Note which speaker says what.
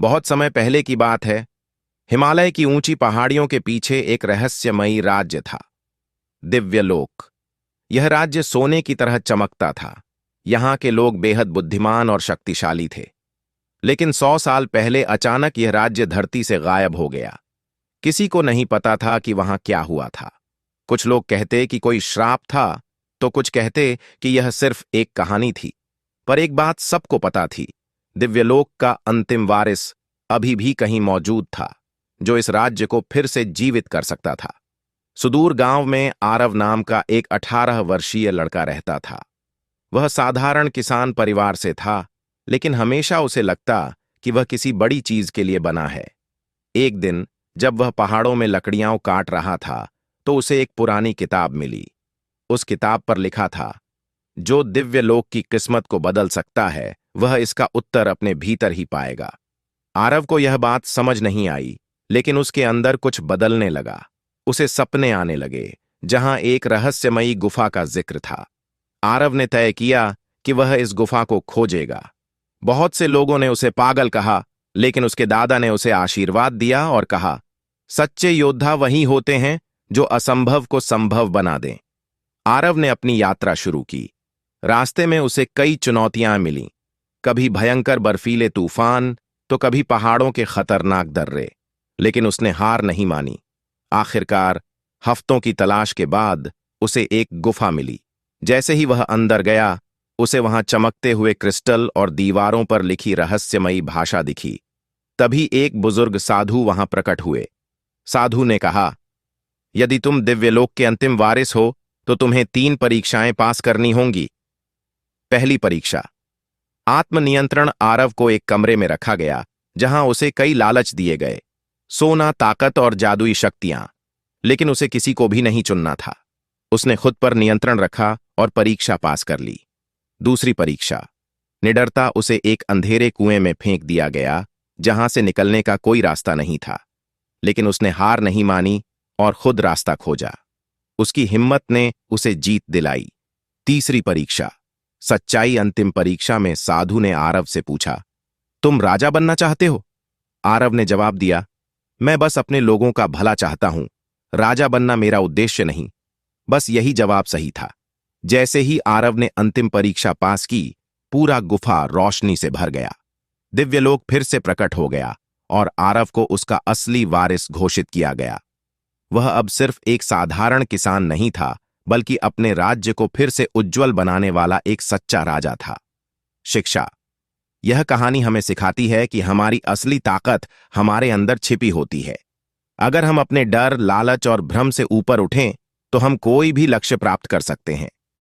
Speaker 1: बहुत समय पहले की बात है। हिमालय की ऊंची पहाड़ियों के पीछे एक रहस्यमयी राज्य था, दिव्यलोक। यह राज्य सोने की तरह चमकता था। यहाँ के लोग बेहद बुद्धिमान और शक्तिशाली थे। लेकिन 100 साल पहले अचानक यह राज्य धरती से गायब हो गया। किसी को नहीं पता था कि वहां क्या हुआ था। कुछ लोग कहते कि कोई श्राप था, तो कुछ कहते कि यह सिर्फ एक कहानी थी। पर एक बात सबको पता थी, दिव्यलोक का अंतिम वारिस अभी भी कहीं मौजूद था, जो इस राज्य को फिर से जीवित कर सकता था। सुदूर गांव में आरव नाम का एक 18 वर्षीय लड़का रहता था। वह साधारण किसान परिवार से था, लेकिन हमेशा उसे लगता कि वह किसी बड़ी चीज के लिए बना है। एक दिन जब वह पहाड़ों में लकड़ियां काट रहा था, तो उसे एक पुरानी किताब मिली। उस किताब पर लिखा था, जो दिव्यलोक की किस्मत को बदल सकता है, वह इसका उत्तर अपने भीतर ही पाएगा। आरव को यह बात समझ नहीं आई, लेकिन उसके अंदर कुछ बदलने लगा। उसे सपने आने लगे, जहां एक रहस्यमयी गुफा का जिक्र था। आरव ने तय किया कि वह इस गुफा को खोजेगा। बहुत से लोगों ने उसे पागल कहा, लेकिन उसके दादा ने उसे आशीर्वाद दिया और कहा, सच्चे योद्धा वही होते हैं जो असंभव को संभव बना दें। आरव ने अपनी यात्रा शुरू की। रास्ते में उसे कई चुनौतियां मिलीं, कभी भयंकर बर्फीले तूफान, तो कभी पहाड़ों के खतरनाक दर्रे। लेकिन उसने हार नहीं मानी। आखिरकार हफ्तों की तलाश के बाद उसे एक गुफा मिली। जैसे ही वह अंदर गया, उसे वहां चमकते हुए क्रिस्टल और दीवारों पर लिखी रहस्यमयी भाषा दिखी। तभी एक बुजुर्ग साधु वहां प्रकट हुए। साधु ने कहा, यदि तुम दिव्यलोक के अंतिम वारिस हो, तो तुम्हें 3 परीक्षाएं पास करनी होंगी। पहली परीक्षा, आत्मनियंत्रण। आरव को एक कमरे में रखा गया, जहां उसे कई लालच दिए गए, सोना, ताकत और जादुई शक्तियां। लेकिन उसे किसी को भी नहीं चुनना था। उसने खुद पर नियंत्रण रखा और परीक्षा पास कर ली। दूसरी परीक्षा, निडरता। उसे एक अंधेरे कुएं में फेंक दिया गया, जहां से निकलने का कोई रास्ता नहीं था। लेकिन उसने हार नहीं मानी और खुद रास्ता खोजा। उसकी हिम्मत ने उसे जीत दिलाई। तीसरी परीक्षा, सच्चाई। अंतिम परीक्षा में साधु ने आरव से पूछा, तुम राजा बनना चाहते हो? आरव ने जवाब दिया, मैं बस अपने लोगों का भला चाहता हूं। राजा बनना मेरा उद्देश्य नहीं। बस यही जवाब सही था। जैसे ही आरव ने अंतिम परीक्षा पास की, पूरा गुफा रोशनी से भर गया। दिव्यलोक फिर से प्रकट हो गया और आरव को उसका असली वारिस घोषित किया गया। वह अब सिर्फ एक साधारण किसान नहीं था, बल्कि अपने राज्य को फिर से उज्जवल बनाने वाला एक सच्चा राजा था। शिक्षा। यह कहानी हमें सिखाती है कि हमारी असली ताकत हमारे अंदर छिपी होती है। अगर हम अपने डर, लालच और भ्रम से ऊपर उठें, तो हम कोई भी लक्ष्य प्राप्त कर सकते हैं।